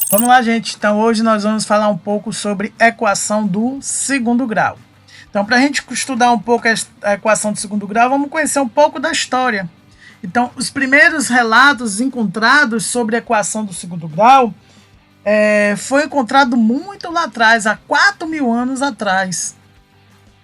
Vamos lá, gente. Então, hoje nós vamos falar um pouco sobre equação do segundo grau. Então, para a gente estudar um pouco a equação do segundo grau, vamos conhecer um pouco da história. Então, os primeiros relatos encontrados sobre a equação do segundo grau foi encontrado muito lá atrás, há 4.000 anos atrás,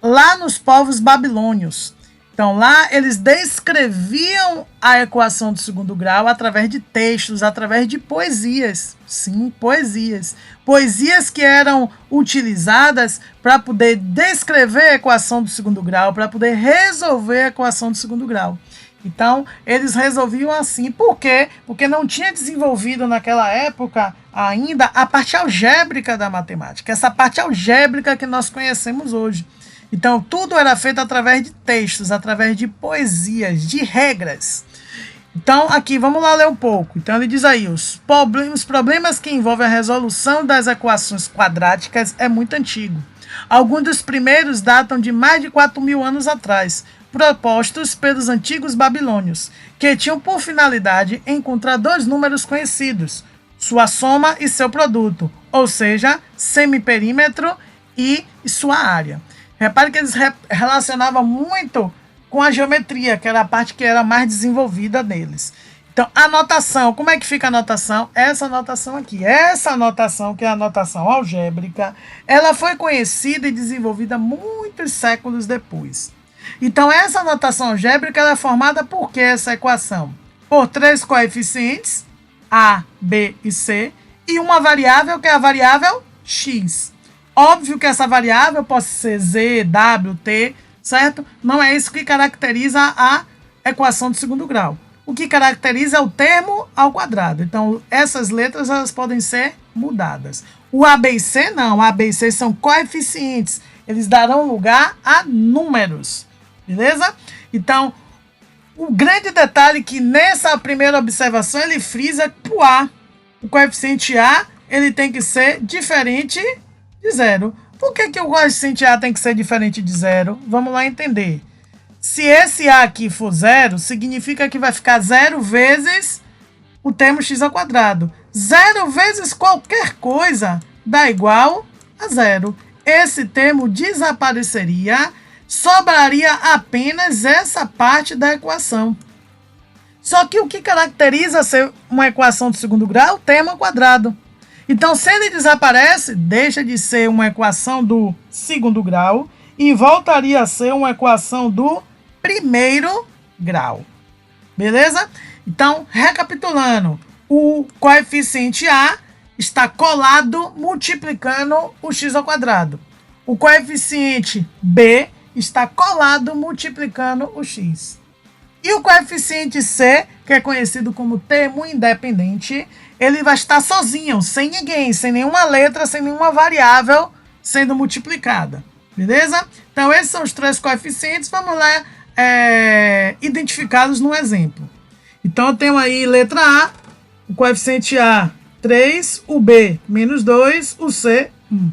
lá nos povos babilônios. Então, lá eles descreviam a equação do segundo grau através de textos, através de poesias. Sim, poesias. Poesias que eram utilizadas para poder descrever a equação do segundo grau, para poder resolver a equação do segundo grau. Então, eles resolviam assim. Por quê? Porque não tinha desenvolvido naquela época ainda a parte algébrica da matemática, essa parte algébrica que nós conhecemos hoje. Então, tudo era feito através de textos, através de poesias, de regras. Então, aqui, vamos lá ler um pouco. Então, ele diz aí, os problemas que envolvem a resolução das equações quadráticas é muito antigo. Alguns dos primeiros datam de mais de 4.000 anos atrás, propostos pelos antigos babilônios, que tinham por finalidade encontrar dois números conhecidos, sua soma e seu produto, ou seja, semiperímetro e sua área. Repare que eles relacionavam muito com a geometria, que era a parte que era mais desenvolvida deles. Então, a notação, como é que fica a notação? Essa notação aqui, essa notação, que é a notação algébrica, ela foi conhecida e desenvolvida muitos séculos depois. Então, essa notação algébrica ela é formada por que essa equação? Por três coeficientes, A, B e C, e uma variável, que é a variável x. Óbvio que essa variável pode ser z, w, t, certo? Não é isso que caracteriza a equação de segundo grau. O que caracteriza é o termo ao quadrado. Então, essas letras elas podem ser mudadas. O A, B e C não. A, B e C são coeficientes. Eles darão lugar a números. Beleza? Então, o grande detalhe que nessa primeira observação ele frisa que o A, o coeficiente A, ele tem que ser diferente de zero. Por que o coeficiente A tem que ser diferente de zero? Vamos lá entender. Se esse A aqui for zero, significa que vai ficar zero vezes o termo x ao quadrado. Zero vezes qualquer coisa dá igual a zero. Esse termo desapareceria, sobraria apenas essa parte da equação. Só que o que caracteriza ser uma equação de segundo grau é o termo ao quadrado. Então, se ele desaparece, deixa de ser uma equação do segundo grau e voltaria a ser uma equação do primeiro grau. Beleza? Então, recapitulando, o coeficiente A está colado multiplicando o x ao quadrado. O coeficiente B está colado multiplicando o x. E o coeficiente C, que é conhecido como termo independente, ele vai estar sozinho, sem ninguém, sem nenhuma letra, sem nenhuma variável sendo multiplicada. Beleza? Então, esses são os três coeficientes. Vamos lá identificá-los no exemplo. Então, eu tenho aí letra A, o coeficiente A, 3, o B, menos 2, o C, 1.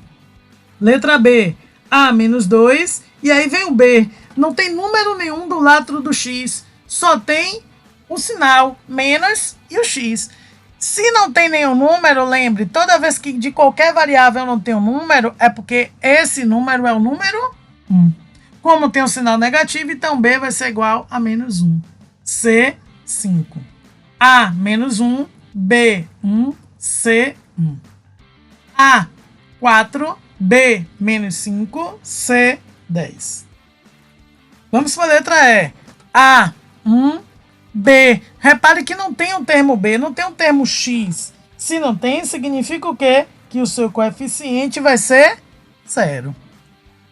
Letra B, A, menos 2, e aí vem o B. Não tem número nenhum do lado do x, só tem o sinal, menos e o x. Se não tem nenhum número, lembre, toda vez que de qualquer variável não tem um número, é porque esse número é o número 1. Como tem um sinal negativo, então B vai ser igual a menos 1. C, 5. A, menos 1. B, 1. C, 1. A, 4. B, menos 5. C, 10. Vamos para a letra E. A, 1. B. Repare que não tem o termo B, não tem o termo x. Se não tem, significa o quê? Que o seu coeficiente vai ser 0.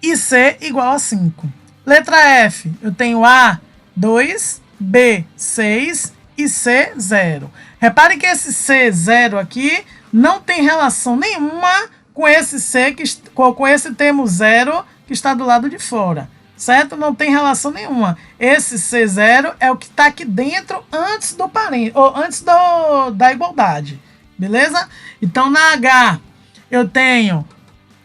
E C igual a 5. Letra F. Eu tenho A, 2, B, 6 e C, 0. Repare que esse C, 0 aqui, não tem relação nenhuma com esse C, com esse termo 0 que está do lado de fora. Certo? Não tem relação nenhuma. Esse C0 é o que está aqui dentro antes do parente, ou antes da igualdade. Beleza? Então, na H, eu tenho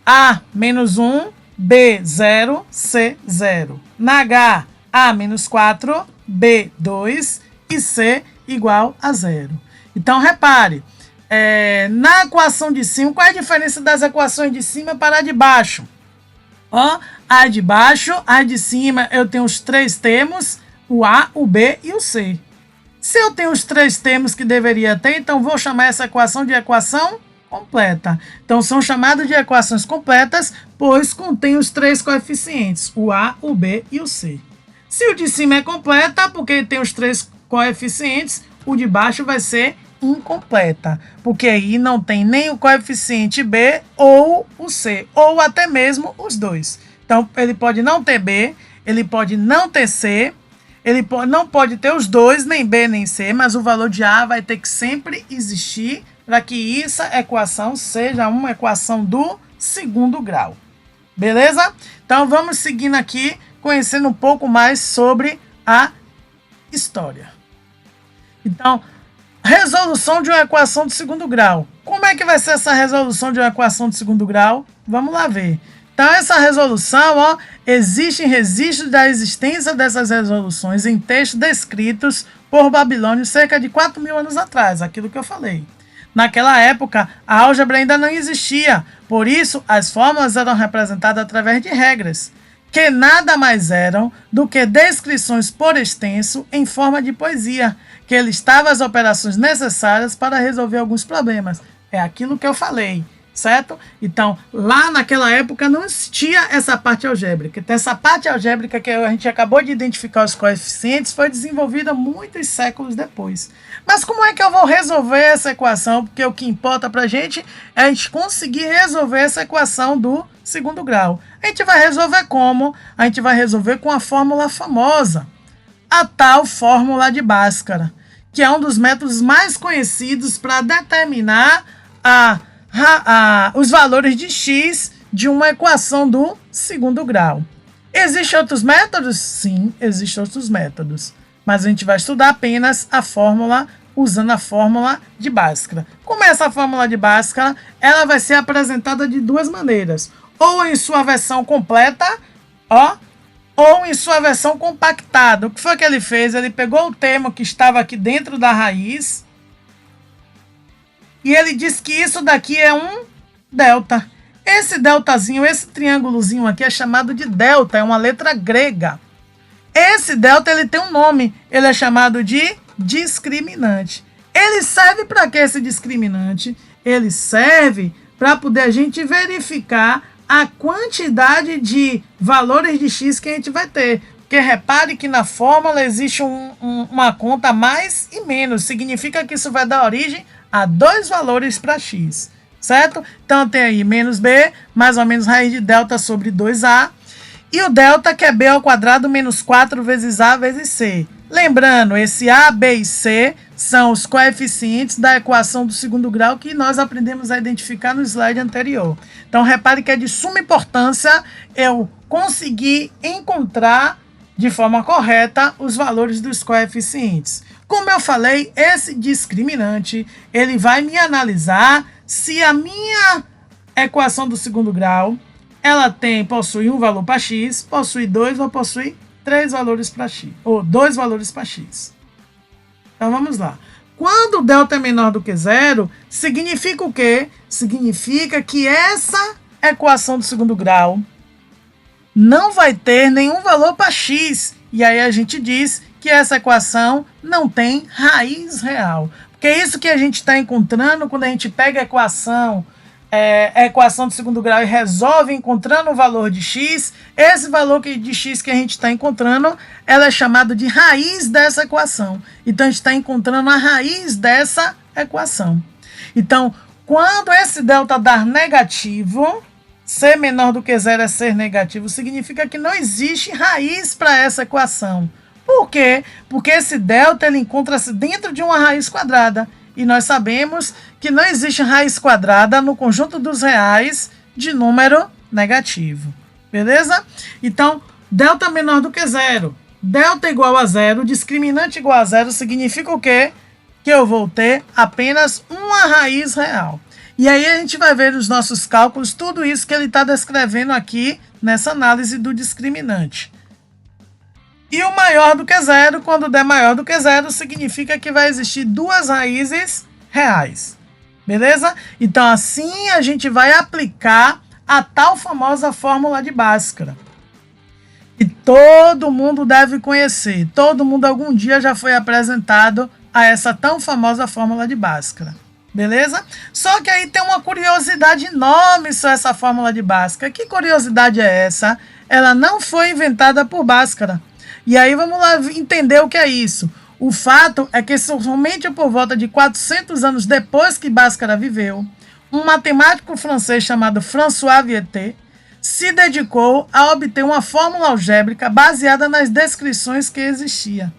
A menos 1, B 0, C 0. Na H, A menos 4, B 2 e C igual a 0. Então, repare, na equação de cima, qual é a diferença das equações de cima para a de baixo? Ó, a de baixo, a de cima, eu tenho os três termos, o A, o B e o C. Se eu tenho os três termos que deveria ter, então vou chamar essa equação de equação completa. Então são chamadas de equações completas, pois contém os três coeficientes, o A, o B e o C. Se o de cima é completa, porque tem os três coeficientes, o de baixo vai ser incompleta, porque aí não tem nem o coeficiente B ou o C, ou até mesmo os dois. Então ele pode não ter B, ele pode não ter C, ele não pode ter os dois, nem B nem C, mas o valor de A vai ter que sempre existir para que essa equação seja uma equação do segundo grau. Beleza? Então vamos seguindo aqui, conhecendo um pouco mais sobre a história. Então, resolução de uma equação de segundo grau. Como é que vai ser essa resolução de uma equação de segundo grau? Vamos lá ver. Então, essa resolução, ó, existem registros da existência dessas resoluções em textos descritos por babilônios cerca de 4.000 anos atrás, aquilo que eu falei. Naquela época, a álgebra ainda não existia, por isso as fórmulas eram representadas através de regras, que nada mais eram do que descrições por extenso em forma de poesia, que listavam as operações necessárias para resolver alguns problemas. É aquilo que eu falei, certo? Então, lá naquela época não existia essa parte algébrica. Então, essa parte algébrica que a gente acabou de identificar os coeficientes foi desenvolvida muitos séculos depois. Mas como é que eu vou resolver essa equação? Porque o que importa para a gente é a gente conseguir resolver essa equação do segundo grau. A gente vai resolver como? A gente vai resolver com a fórmula famosa, a tal fórmula de Bhaskara, que é um dos métodos mais conhecidos para determinar os valores de x de uma equação do segundo grau. Existem outros métodos? Sim, existem outros métodos. Mas a gente vai estudar apenas a fórmula, usando a fórmula de Bhaskara. Como é essa fórmula de Bhaskara? Ela vai ser apresentada de duas maneiras. Ou em sua versão completa, ó, ou em sua versão compactada. O que foi que ele fez? Ele pegou o termo que estava aqui dentro da raiz e ele disse que isso daqui é um delta. Esse deltazinho, esse triângulozinho aqui é chamado de delta, é uma letra grega. Esse delta ele tem um nome, ele é chamado de discriminante. Ele serve para que esse discriminante? Ele serve para poder a gente verificar a quantidade de valores de x que a gente vai ter. Porque repare que na fórmula existe uma conta mais e menos. Significa que isso vai dar origem a dois valores para x, certo? Então tem aí menos b, mais ou menos raiz de delta sobre 2a. E o delta que é b ao quadrado menos 4 vezes a vezes c. Lembrando, esse a, b e c são os coeficientes da equação do segundo grau que nós aprendemos a identificar no slide anterior. Então, repare que é de suma importância eu conseguir encontrar de forma correta os valores dos coeficientes. Como eu falei, esse discriminante, ele vai me analisar se a minha equação do segundo grau, ela possui um valor para x, possui 2 ou possui 3 valores para x, ou 2 valores para x. Então vamos lá. Quando o delta é menor do que zero, significa o quê? Significa que essa equação do segundo grau não vai ter nenhum valor para x. E aí a gente diz que essa equação não tem raiz real. Porque é isso que a gente está encontrando quando a gente pega a equação de segundo grau e resolve encontrando o valor de x. Esse valor de x que a gente está encontrando, ela é chamada de raiz dessa equação. Então, a gente está encontrando a raiz dessa equação. Então, quando esse delta dar negativo, ser menor do que zero é ser negativo, significa que não existe raiz para essa equação. Por quê? Porque esse delta ele encontra-se dentro de uma raiz quadrada. E nós sabemos que não existe raiz quadrada no conjunto dos reais de número negativo. Beleza? Então, delta menor do que zero. Delta igual a zero, discriminante igual a zero, significa o quê? Que eu vou ter apenas uma raiz real. E aí a gente vai ver nos nossos cálculos tudo isso que ele está descrevendo aqui nessa análise do discriminante. E o maior do que zero, quando der maior do que zero, significa que vai existir duas raízes reais. Beleza? Então, assim a gente vai aplicar a tal famosa fórmula de Bhaskara. E todo mundo deve conhecer. Todo mundo algum dia já foi apresentado a essa tão famosa fórmula de Bhaskara. Beleza? Só que aí tem uma curiosidade enorme sobre essa fórmula de Bhaskara. Que curiosidade é essa? Ela não foi inventada por Bhaskara. E aí vamos lá entender o que é isso. O fato é que somente por volta de 400 anos depois que Bhaskara viveu, um matemático francês chamado François Viète se dedicou a obter uma fórmula algébrica baseada nas descrições que existia.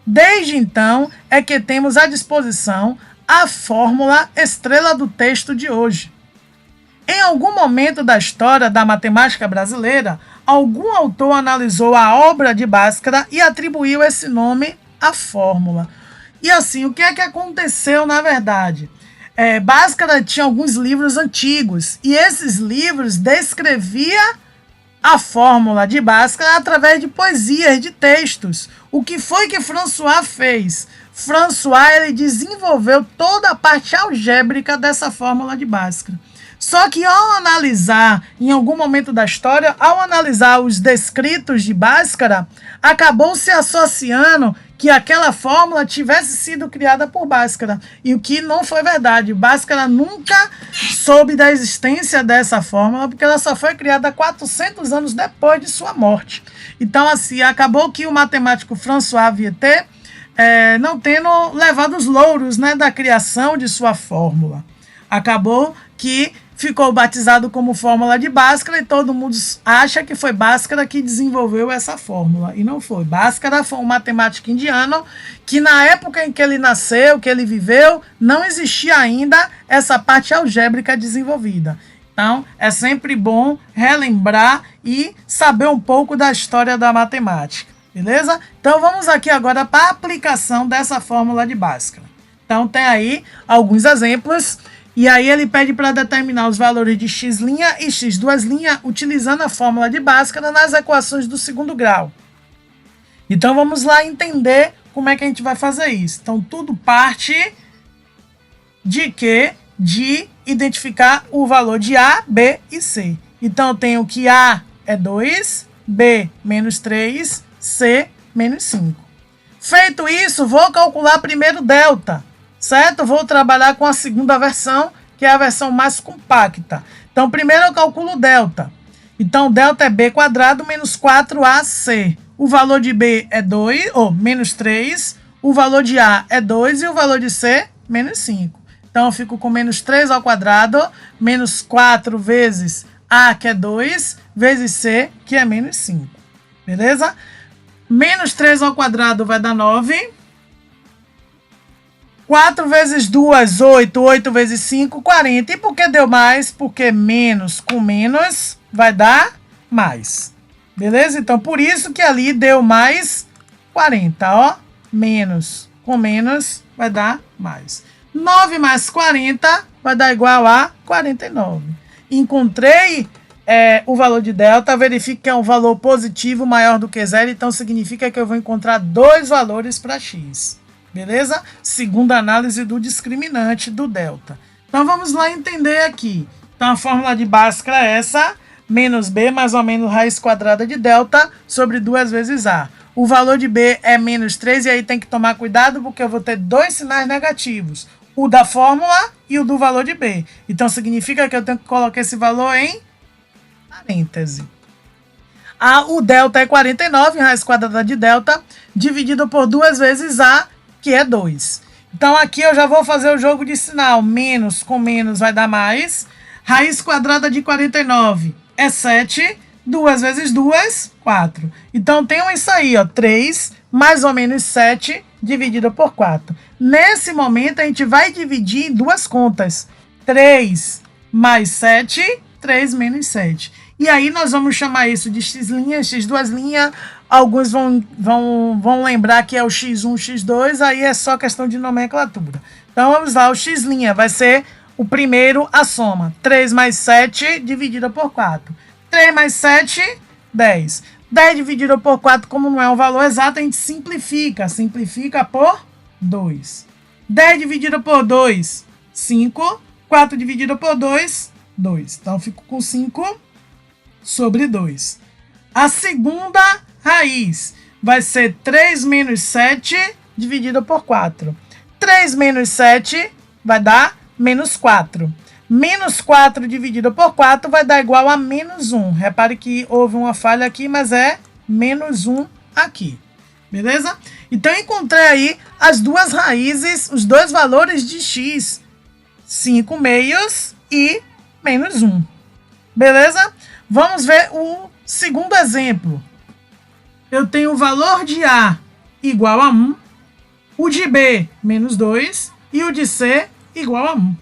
Desde então é que temos à disposição a fórmula estrela do texto de hoje. Em algum momento da história da matemática brasileira, algum autor analisou a obra de Bhaskara e atribuiu esse nome à fórmula. E assim, o que é que aconteceu na verdade? Bhaskara tinha alguns livros antigos e esses livros descreviam a fórmula de Bhaskara através de poesias, de textos. O que foi que François fez? François ele desenvolveu toda a parte algébrica dessa fórmula de Bhaskara. Só que ao analisar, em algum momento da história, ao analisar os descritos de Bhaskara, acabou se associando que aquela fórmula tivesse sido criada por Bhaskara. E o que não foi verdade. Bhaskara nunca soube da existência dessa fórmula, porque ela só foi criada 400 anos depois de sua morte. Então, assim, acabou que o matemático François Viète, não tendo levado os louros, né, da criação de sua fórmula. Acabou que ficou batizado como fórmula de Bhaskara e todo mundo acha que foi Bhaskara que desenvolveu essa fórmula. E não foi. Bhaskara foi um matemático indiano que na época em que ele nasceu, que ele viveu, não existia ainda essa parte algébrica desenvolvida. Então, é sempre bom relembrar e saber um pouco da história da matemática. Beleza? Então, vamos aqui agora para a aplicação dessa fórmula de Bhaskara. Então, tem aí alguns exemplos. E aí ele pede para determinar os valores de x' e x2' utilizando a fórmula de Bhaskara nas equações do segundo grau. Então vamos lá entender como é que a gente vai fazer isso. Então tudo parte de quê? De identificar o valor de A, B e C. Então eu tenho que A é 2, B menos 3, C menos 5. Feito isso, vou calcular primeiro delta. Certo? Vou trabalhar com a segunda versão, que é a versão mais compacta. Então, primeiro eu calculo delta. Então, delta é b quadrado menos 4ac. O valor de b é 2, menos 3. O valor de a é 2 e o valor de c, menos 5. Então, eu fico com menos 3 ao quadrado, menos 4 vezes a, que é 2, vezes c, que é menos 5. Beleza? Menos 3 ao quadrado vai dar 9. 4 vezes 2, 8. 8 vezes 5, 40. E por que deu mais? Porque menos com menos vai dar mais. Beleza? Então, por isso que ali deu mais 40, ó. Menos com menos vai dar mais. 9 mais 40 vai dar igual a 49. Encontrei o valor de delta, verifique que é um valor positivo maior do que zero, então significa que eu vou encontrar dois valores para x. Beleza? Segunda análise do discriminante do delta. Então vamos lá entender aqui. Então a fórmula de Bhaskara é essa, menos b mais ou menos raiz quadrada de delta sobre 2 vezes a. O valor de b é menos 3 e aí tem que tomar cuidado porque eu vou ter dois sinais negativos. O da fórmula e o do valor de b. Então significa que eu tenho que colocar esse valor em parêntese. O delta é 49, raiz quadrada de delta, dividido por 2 vezes a, que é 2. Então aqui eu já vou fazer o jogo de sinal. Menos com menos vai dar mais. Raiz quadrada de 49 é 7. 2 vezes 2, 4. Então tem isso aí, ó, 3 mais ou menos 7 dividido por 4. Nesse momento a gente vai dividir em duas contas. 3 mais 7, 3 menos 7. E aí nós vamos chamar isso de x', x2'. Alguns vão lembrar que é o x1, x2, aí é só questão de nomenclatura. Então vamos lá, o x' vai ser o primeiro a soma. 3 mais 7 dividido por 4. 3 mais 7, 10. 10 dividido por 4, como não é um valor exato, a gente simplifica. Simplifica por 2. 10 dividido por 2, 5. 4 dividido por 2, 2. Então, eu fico com 5 sobre 2. A segunda raiz vai ser 3 menos 7 dividido por 4. 3 menos 7 vai dar menos 4. Menos 4 dividido por 4 vai dar igual a menos 1. Repare que houve uma falha aqui, mas é menos 1 aqui. Beleza? Então, eu encontrei aí as duas raízes, os dois valores de x. 5 meios e menos 1. Beleza? Vamos ver o segundo exemplo. Eu tenho o valor de A igual a 1, o de B menos 2 e o de C igual a 1.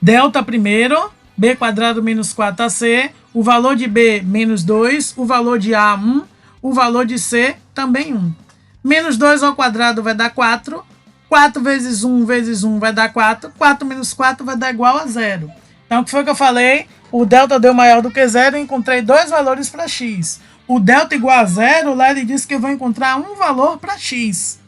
Delta primeiro, B quadrado menos 4AC, o valor de B menos 2, o valor de A 1, o valor de C também 1. Menos 2 ao quadrado vai dar 4. 4 vezes 1 vezes 1 vai dar 4. 4 menos 4 vai dar igual a 0. Então, o que foi que eu falei? O delta deu maior do que 0 e encontrei dois valores para x. O delta igual a 0, lá ele disse que eu vou encontrar um valor para x.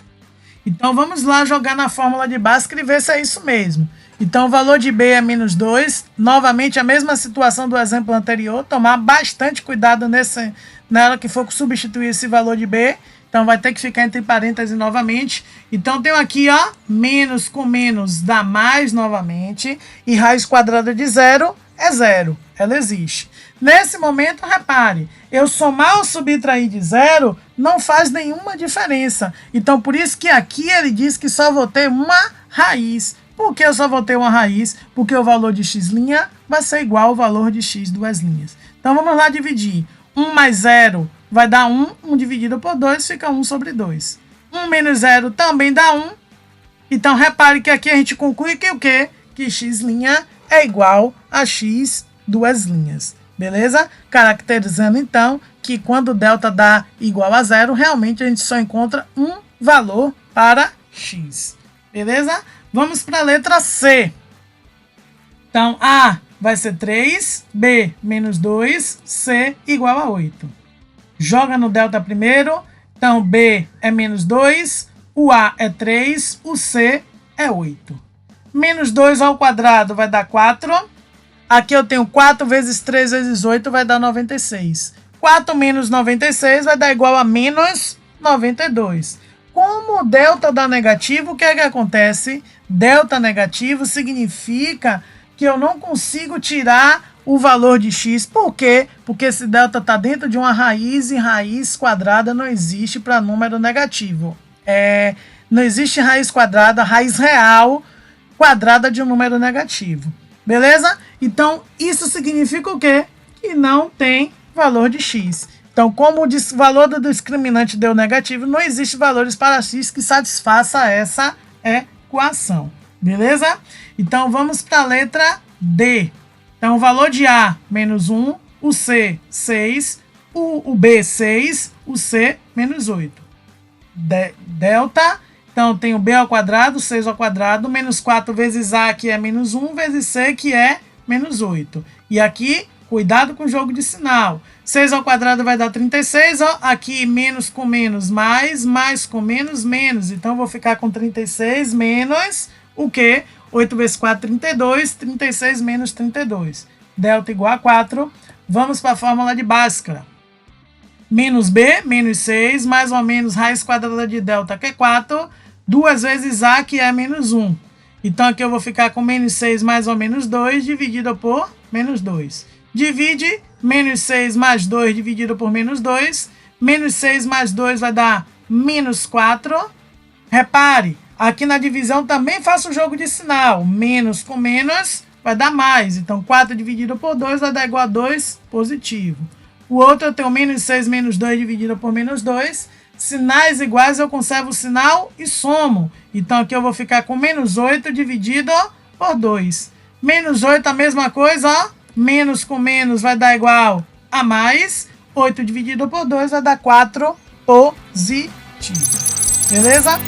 Então, vamos lá jogar na fórmula de Bhaskara e ver se é isso mesmo. Então, o valor de B é menos 2. Novamente, a mesma situação do exemplo anterior. Tomar bastante cuidado na hora que for substituir esse valor de B. Então, vai ter que ficar entre parênteses novamente. Então, tenho aqui, ó, menos com menos dá mais novamente. E raiz quadrada de 0 é 0. Ela existe. Nesse momento, repare, eu somar ou subtrair de 0 não faz nenhuma diferença. Então, por isso que aqui ele diz que só vou ter uma raiz. Por que eu só vou ter uma raiz? Porque o valor de x' vai ser igual ao valor de x duas linhas. Então, vamos lá dividir. 1 mais 0 vai dar 1. 1 dividido por 2 fica 1 sobre 2. 1 menos 0 também dá 1. Então, repare que aqui a gente conclui que o quê? Que x' é igual a x duas linhas. Beleza? Caracterizando, então, que quando o delta dá igual a 0, realmente a gente só encontra um valor para x. Beleza? Vamos para a letra C. Então, A vai ser 3, B menos 2, C igual a 8. Joga no delta primeiro. Então, B é menos 2, o A é 3, o C é 8. Menos 2 ao quadrado vai dar 4. Aqui eu tenho 4 vezes 3 vezes 8 vai dar 96. 4 menos 96 vai dar igual a menos 92. Como o delta dá negativo, o que é que acontece? Delta negativo significa que eu não consigo tirar o valor de x. Por quê? Porque esse delta está dentro de uma raiz e raiz quadrada não existe para número negativo. Não existe raiz quadrada, raiz real quadrada de um número negativo. Beleza? Então, isso significa o quê? Que não tem valor de x. Então, como o valor do discriminante deu negativo, não existe valores para x que satisfaça essa equação. Beleza? Então, vamos para a letra D. Então, o valor de A, menos 1, o C, 6, o B, 6, o C, menos 8. Delta, então, tem o B ao quadrado, 6 ao quadrado, menos 4 vezes A, que é menos 1, vezes C, que é menos 8. E aqui, cuidado com o jogo de sinal. 6 ao quadrado vai dar 36, ó. Aqui, menos com menos, mais com menos, menos. Então, eu vou ficar com 36 menos o quê? 8 vezes 4, 32. 36 menos 32. Delta igual a 4. Vamos para a fórmula de Bhaskara. Menos B, menos 6, mais ou menos raiz quadrada de delta, que é 4. 2 vezes A, que é menos 1. Então, aqui eu vou ficar com menos 6 mais ou menos 2, dividido por menos 2. Divide menos 6 mais 2 dividido por menos 2. Menos 6 mais 2 vai dar menos 4. Repare, aqui na divisão também faço o jogo de sinal. Menos com menos vai dar mais. Então, 4 dividido por 2 vai dar igual a 2 positivo. O outro eu tenho menos 6 menos 2 dividido por menos 2. Sinais iguais eu conservo o sinal e somo. Então, aqui eu vou ficar com menos 8 dividido por 2. Menos 8 a mesma coisa, ó. Menos com menos vai dar igual a mais. 8 dividido por 2 vai dar 4 positivo. Beleza?